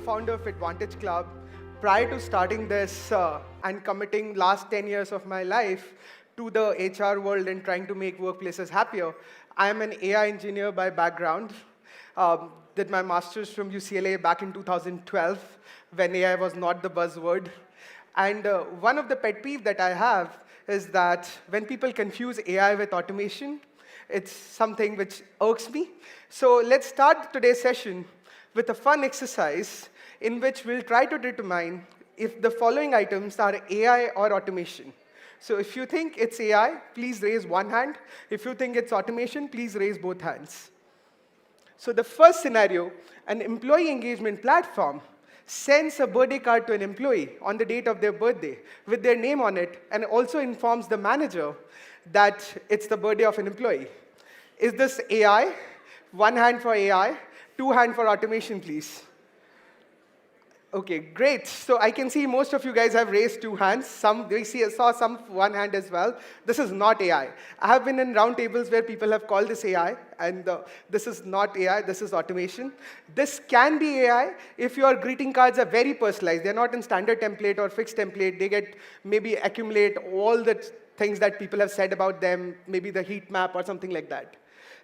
co-founder of Advantage Club. Prior to starting this and committing last 10 years of my life to the HR world and trying to make workplaces happier, I am an AI engineer by background. Did my master's from UCLA back in 2012 when AI was not the buzzword. And one of the pet peeves that I have is that when people confuse AI with automation, it's something which irks me. So let's start today's session with a fun exercise in which we'll try to determine if the following items are AI or automation. So if you think it's AI, please raise one hand. If you think it's automation, please raise both hands. So the first scenario, an employee engagement platform sends a birthday card to an employee on the date of their birthday with their name on it and also informs the manager that it's the birthday of an employee. Is this AI? One hand for AI, two hands for automation, please. Okay, great. So I can see most of you guys have raised two hands. Saw some one hand as well. This is not AI. I have been in round tables where people have called this AI, and this is not AI, this is automation. This can be AI if your greeting cards are very personalized. They're not in standard template or fixed template. They get maybe accumulate all the things that people have said about them, maybe the heat map or something like that.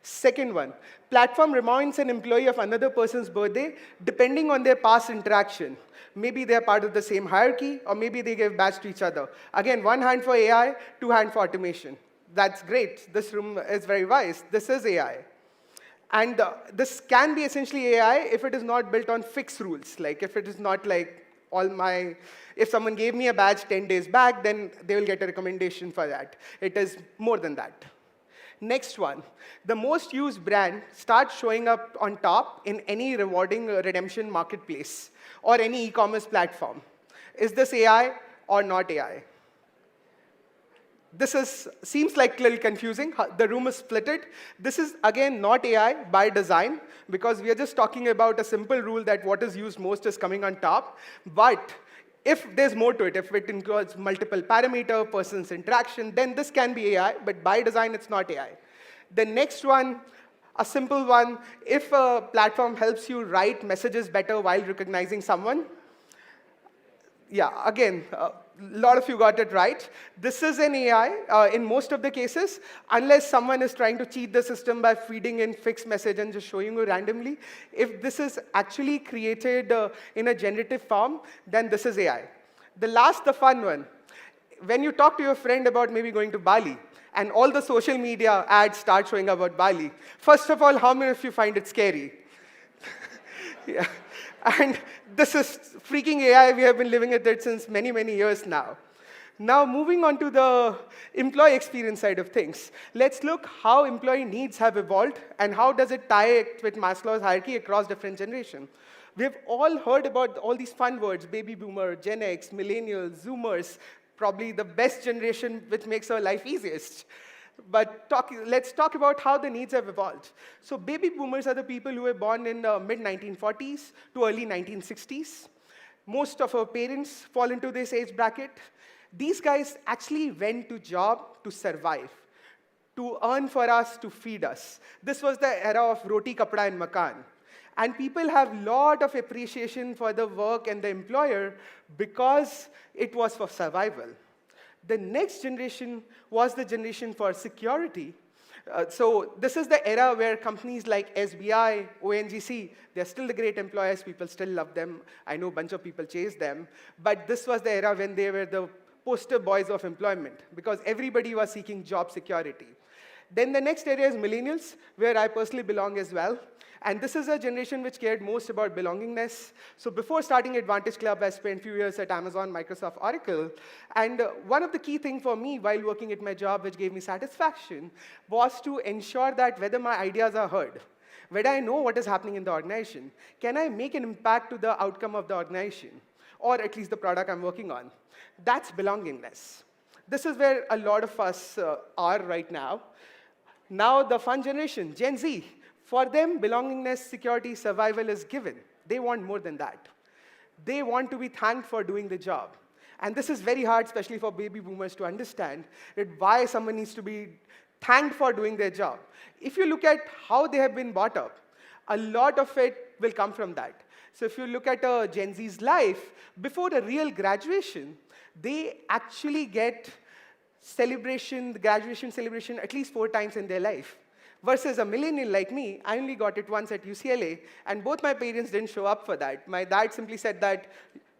Second one, platform reminds an employee of another person's birthday depending on their past interaction. Maybe they're part of the same hierarchy, or maybe they give badge to each other. Again, one hand for AI, two hands for automation. That's great. This room is very wise. This is AI. And this can be essentially AI if it is not built on fixed rules. Like if it is not like if someone gave me a badge 10 days back, then they will get a recommendation for that. It is more than that. Next one, the most used brand starts showing up on top in any rewarding redemption marketplace or any e-commerce platform. Is this AI or not AI? This seems like a little confusing. The room is splitted. This is, again, not AI by design, because we are just talking about a simple rule that what is used most is coming on top. But if there's more to it, if it includes multiple parameter, person's interaction, then this can be AI, but by design, it's not AI. The next one, a simple one, if a platform helps you write messages better while recognizing someone, yeah, again, a lot of you got it right. This is an AI in most of the cases, unless someone is trying to cheat the system by feeding in fixed message and just showing you randomly. If this is actually created in a generative form, then this is AI. The fun one. When you talk to your friend about maybe going to Bali, and all the social media ads start showing about Bali, first of all, how many of you find it scary? Yeah. And this is freaking AI. We have been living with it since many, many years now. Now, moving on to the employee experience side of things, let's look how employee needs have evolved and how does it tie it with Maslow's hierarchy across different generations. We've all heard about all these fun words, baby boomer, Gen X, millennials, Zoomers, probably the best generation which makes our life easiest. But let's talk about how the needs have evolved. So baby boomers are the people who were born in the mid-1940s to early 1960s. Most of our parents fall into this age bracket. These guys actually went to job to survive, to earn for us, to feed us. This was the era of roti, kapda, and makan. And people have a lot of appreciation for the work and the employer because it was for survival. The next generation was the generation for security. So this is the era where companies like SBI, ONGC, they're still the great employers. People still love them. I know a bunch of people chase them. But this was the era when they were the poster boys of employment, because everybody was seeking job security. Then the next area is millennials, where I personally belong as well. And this is a generation which cared most about belongingness. So before starting Advantage Club, I spent a few years at Amazon, Microsoft, Oracle. And one of the key things for me while working at my job, which gave me satisfaction, was to ensure that whether my ideas are heard, whether I know what is happening in the organization, can I make an impact to the outcome of the organization, or at least the product I'm working on. That's belongingness. This is where a lot of us are right now. Now the fun generation, Gen Z, for them, belongingness, security, survival is given. They want more than that. They want to be thanked for doing the job. And this is very hard, especially for baby boomers, to understand why someone needs to be thanked for doing their job. If you look at how they have been brought up, a lot of it will come from that. So if you look at a Gen Z's life, before a real graduation, they actually get celebration, the graduation celebration, at least 4 times in their life. Versus a millennial like me, I only got it once at UCLA, and both my parents didn't show up for that. My dad simply said that,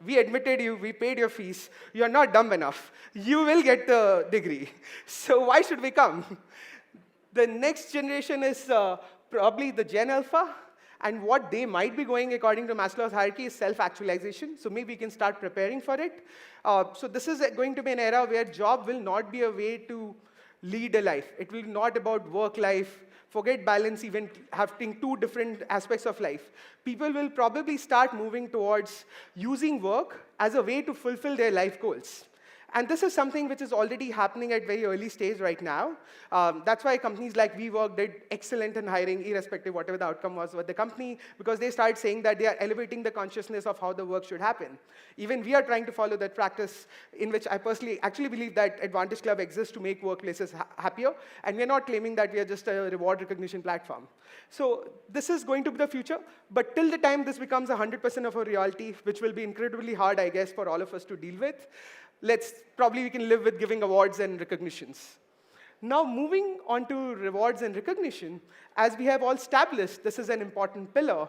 we admitted you, we paid your fees, you're not dumb enough, you will get the degree. So why should we come? The next generation is probably the Gen Alpha, and what they might be going according to Maslow's hierarchy is self-actualization, so maybe we can start preparing for it. So this is going to be an era where job will not be a way to lead a life. It will not about work life, forget balance, even having 2 different aspects of life. People will probably start moving towards using work as a way to fulfill their life goals. And this is something which is already happening at very early stage right now. That's why companies like WeWork did excellent in hiring, irrespective whatever the outcome was with the company, because they started saying that they are elevating the consciousness of how the work should happen. Even we are trying to follow that practice, in which I personally actually believe that Advantage Club exists to make workplaces happier, and we're not claiming that we are just a reward recognition platform. So this is going to be the future, but till the time this becomes 100% of a reality, which will be incredibly hard, I guess, for all of us to deal with, probably we can live with giving awards and recognitions. Now, moving on to rewards and recognition, as we have all established, this is an important pillar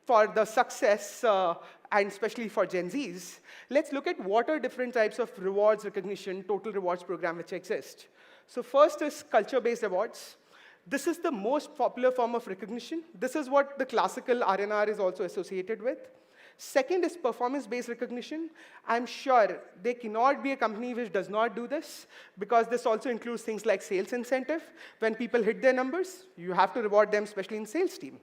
for the success, and especially for Gen Zs. Let's look at what are different types of rewards, recognition, total rewards program which exist. So first is culture-based awards. This is the most popular form of recognition. This is what the classical R&R is also associated with. Second is performance-based recognition. I'm sure there cannot be a company which does not do this, because this also includes things like sales incentive. When people hit their numbers, you have to reward them, especially in sales team.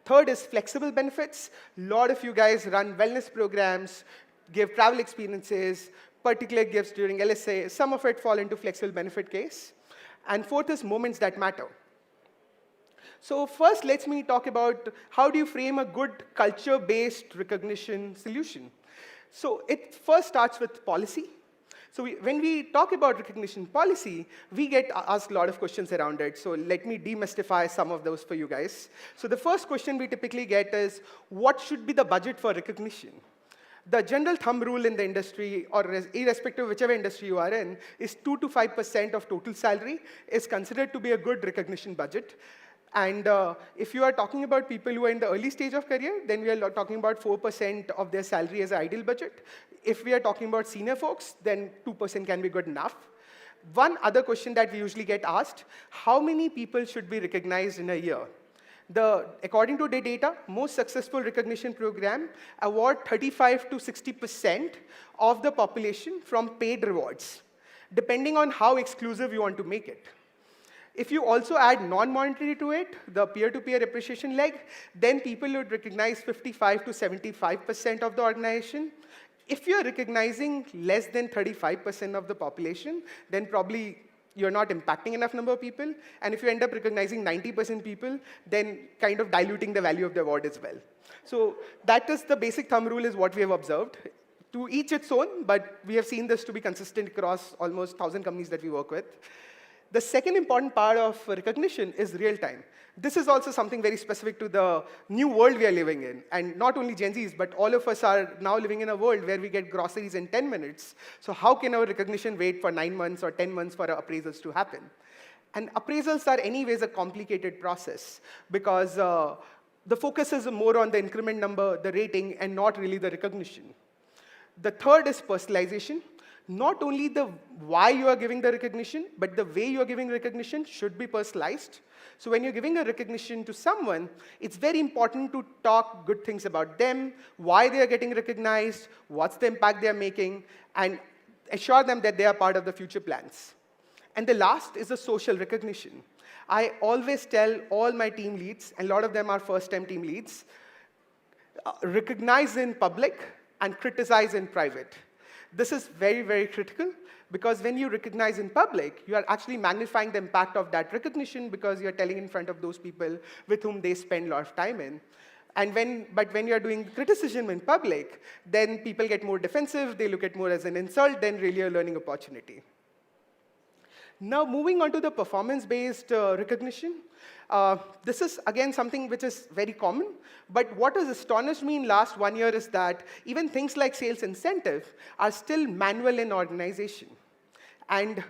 Third is flexible benefits. A lot of you guys run wellness programs, give travel experiences, particular gifts during LSA. Some of it fall into flexible benefit case. And fourth is moments that matter. So first, let me talk about how do you frame a good culture-based recognition solution. So it first starts with policy. So when we talk about recognition policy, we get asked a lot of questions around it. So let me demystify some of those for you guys. So the first question we typically get is, what should be the budget for recognition? The general thumb rule in the industry, or irrespective of whichever industry you are in, is 2 to 5% of total salary is considered to be a good recognition budget. And if you are talking about people who are in the early stage of career, then we are talking about 4% of their salary as an ideal budget. If we are talking about senior folks, then 2% can be good enough. One other question that we usually get asked, how many people should be recognized in a year? According to the data, most successful recognition program award 35 to 60% of the population from paid rewards, depending on how exclusive you want to make it. If you also add non-monetary to it, the peer-to-peer appreciation leg, then people would recognize 55 to 75% of the organization. If you're recognizing less than 35% of the population, then probably you're not impacting enough number of people. And if you end up recognizing 90% people, then kind of diluting the value of the award as well. So that is the basic thumb rule is what we have observed. To each its own, but we have seen this to be consistent across almost 1,000 companies that we work with. The second important part of recognition is real time. This is also something very specific to the new world we are living in. And not only Gen Zs, but all of us are now living in a world where we get groceries in 10 minutes. So how can our recognition wait for 9 months or 10 months for our appraisals to happen? And appraisals are anyways a complicated process, because the focus is more on the increment number, the rating, and not really the recognition. The third is personalization. Not only the why you are giving the recognition, but the way you are giving recognition should be personalized. So when you're giving a recognition to someone, it's very important to talk good things about them, why they are getting recognized, what's the impact they are making, and assure them that they are part of the future plans. And the last is the social recognition. I always tell all my team leads, and a lot of them are first-time team leads, recognize in public and criticize in private. This is very, very critical, because when you recognize in public, you are actually magnifying the impact of that recognition, because you're telling in front of those people with whom they spend a lot of time in. But when you're doing criticism in public, then people get more defensive, they look at more as an insult than really a learning opportunity. Now, moving on to the performance-based recognition. This is, again, something which is very common. But what has astonished me in last 1 year is that even things like sales incentive are still manual in organization. And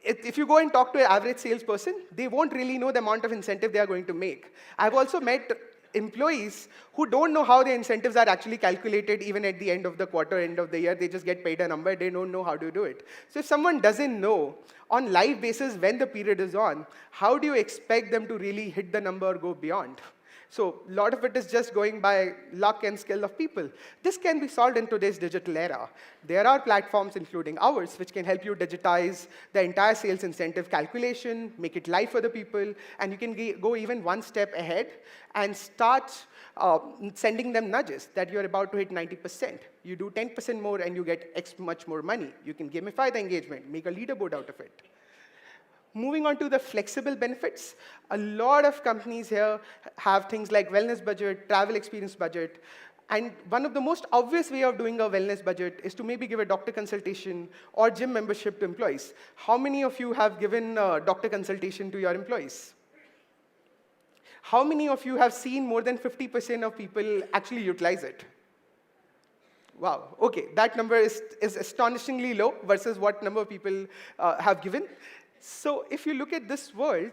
if you go and talk to an average salesperson, they won't really know the amount of incentive they are going to make. I've also met employees who don't know how the incentives are actually calculated even at the end of the quarter, end of the year. They just get paid a number. They don't know how to do it. So if someone doesn't know on live basis when the period is on, how do you expect them to really hit the number or go beyond? So a lot of it is just going by luck and skill of people. This can be solved in today's digital era. There are platforms, including ours, which can help you digitize the entire sales incentive calculation, make it live for the people, and you can go even one step ahead and start sending them nudges that you're about to hit 90%. You do 10% more and you get X much more money. You can gamify the engagement, make a leaderboard out of it. Moving on to the flexible benefits, a lot of companies here have things like wellness budget, travel experience budget, and one of the most obvious way of doing a wellness budget is to maybe give a doctor consultation or gym membership to employees. How many of you have given doctor consultation to your employees? How many of you have seen more than 50% of people actually utilize it? Wow, okay, that number is astonishingly low versus what number of people have given. So if you look at this world,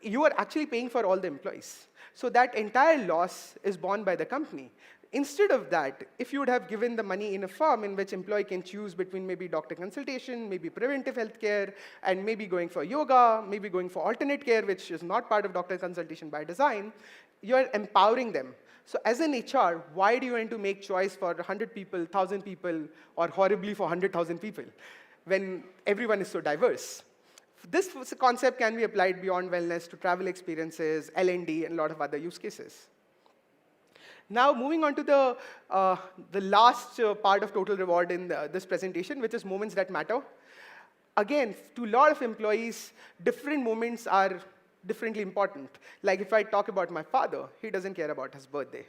you are actually paying for all the employees. So that entire loss is borne by the company. Instead of that, if you would have given the money in a form in which employee can choose between maybe doctor consultation, maybe preventive healthcare, and maybe going for yoga, maybe going for alternate care, which is not part of doctor consultation by design, you are empowering them. So as an HR, why do you want to make choice for 100 people, 1,000 people, or horribly for 100,000 people, when everyone is so diverse? This concept can be applied beyond wellness to travel experiences, L&D, and a lot of other use cases. Now, moving on to the last part of total reward in this presentation, which is moments that matter. Again, to a lot of employees, different moments are differently important. Like if I talk about my father, he doesn't care about his birthday.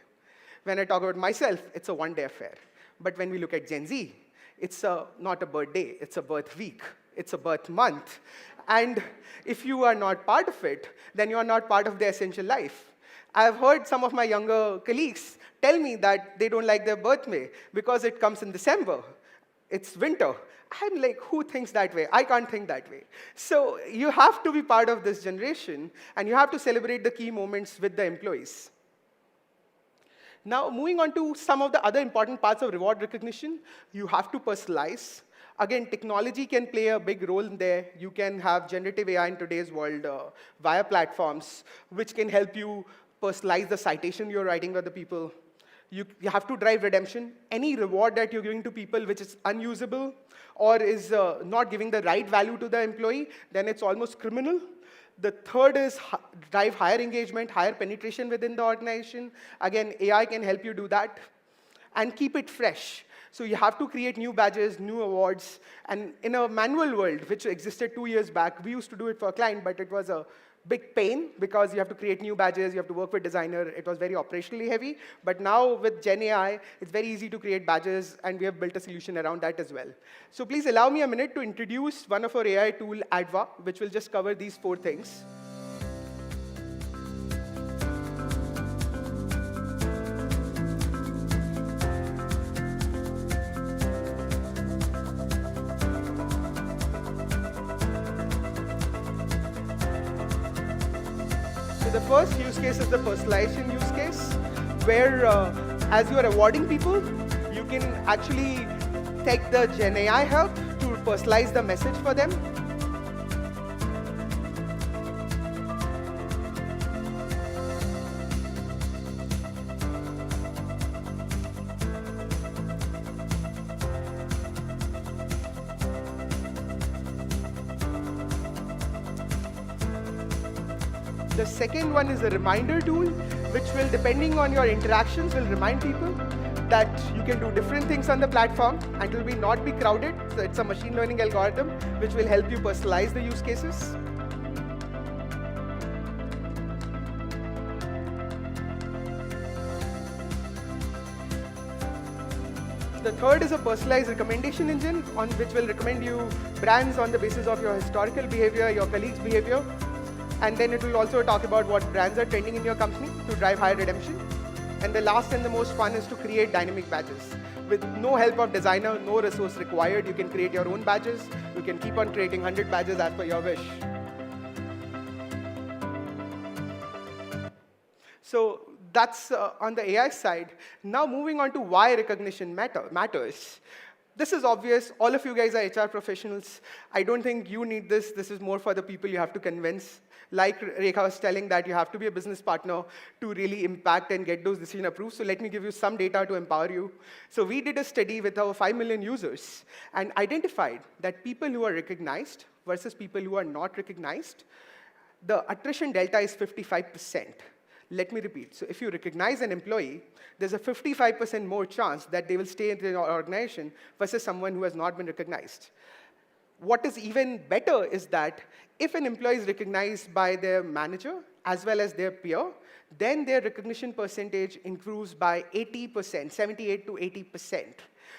When I talk about myself, it's a one-day affair. But when we look at Gen Z, it's not a birthday, it's a birth week, it's a birth month. And if you are not part of it, then you are not part of their essential life. I've heard some of my younger colleagues tell me that they don't like their birthday because it comes in December. It's winter. I'm like, who thinks that way? I can't think that way. So you have to be part of this generation, and you have to celebrate the key moments with the employees. Now, moving on to some of the other important parts of reward recognition, you have to personalize. Again, technology can play a big role in there. You can have generative AI in today's world via platforms, which can help you personalize the citation you're writing with the people. You have to drive redemption. Any reward that you're giving to people which is unusable or is not giving the right value to the employee, then it's almost criminal. The third is drive higher engagement, higher penetration within the organization. Again, AI can help you do that. And keep it fresh. So you have to create new badges, new awards. And in a manual world, which existed 2 years back, we used to do it for a client, but it was a big pain because you have to create new badges, you have to work with designer. It was very operationally heavy. But now with Gen AI, it's very easy to create badges, and we have built a solution around that as well. So please allow me a minute to introduce one of our AI tool, ADVA, which will just cover these 4 things. The first use case is the personalization use case, where as you are awarding people, you can actually take the Gen AI help to personalize the message for them. The second one is a reminder tool, which will, depending on your interactions, will remind people that you can do different things on the platform and it will not be crowded. So it's a machine learning algorithm which will help you personalize the use cases. The third is a personalized recommendation engine on which will recommend you brands on the basis of your historical behavior, your colleagues' behavior. And then it will also talk about what brands are trending in your company to drive higher redemption. And the last and the most fun is to create dynamic badges. With no help of designer, no resource required, you can create your own badges. You can keep on creating 100 badges as per your wish. So that's on the AI side. Now moving on to why recognition matters. This is obvious. All of you guys are HR professionals. I don't think you need this. This is more for the people you have to convince. Like Rekha was telling that you have to be a business partner to really impact and get those decisions approved. So let me give you some data to empower you. So we did a study with our 5 million users and identified that people who are recognized versus people who are not recognized, the attrition delta is 55%. Let me repeat. So if you recognize an employee, there's a 55% more chance that they will stay in your organization versus someone who has not been recognized. What is even better is that if an employee is recognized by their manager as well as their peer, then their recognition percentage improves by 80%, 78 to 80%.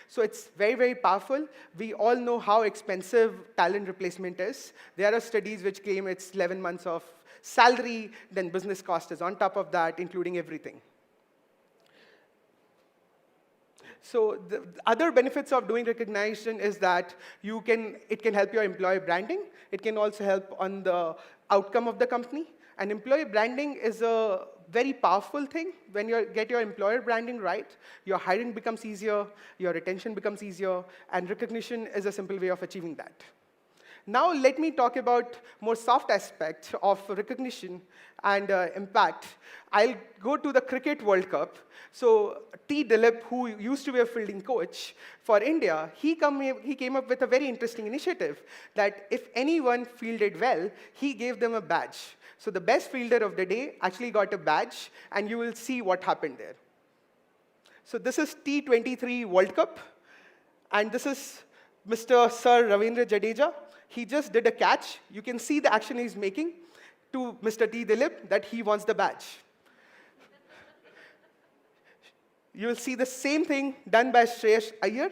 So it's very, very powerful. We all know how expensive talent replacement is. There are studies which claim it's 11 months of salary, then business cost is on top of that, including everything. So the other benefits of doing recognition is that it can help your employee branding. It can also help on the outcome of the company. And employee branding is a very powerful thing. When you get your employer branding right, your hiring becomes easier, your retention becomes easier, and recognition is a simple way of achieving that. Now let me talk about more soft aspects of recognition and impact. I'll go to the Cricket World Cup. So T. Dilip, who used to be a fielding coach for India, he came up with a very interesting initiative that if anyone fielded well, he gave them a badge. So the best fielder of the day actually got a badge, and you will see what happened there. So this is T23 World Cup, and this is Mr. Sir Ravindra Jadeja. He just did a catch. You can see the action he's making to Mr. T. Dilip that he wants the badge. You will see the same thing done by Shreyash Iyer.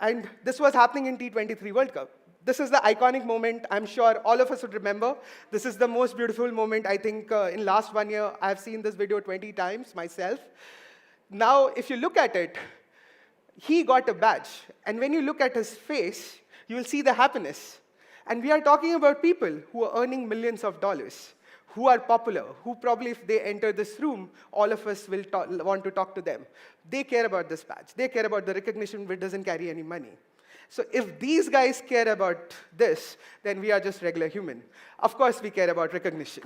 And this was happening in T23 World Cup. This is the iconic moment I'm sure all of us would remember. This is the most beautiful moment, I think, in last 1 year. I've seen this video 20 times myself. Now, if you look at it, he got a badge. And when you look at his face, you will see the happiness. And we are talking about people who are earning millions of dollars, who are popular, who probably if they enter this room, all of us will want to talk to them. They care about this badge. They care about the recognition which doesn't carry any money. So if these guys care about this, then we are just regular human. Of course, we care about recognition.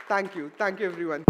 Thank you. Thank you, everyone.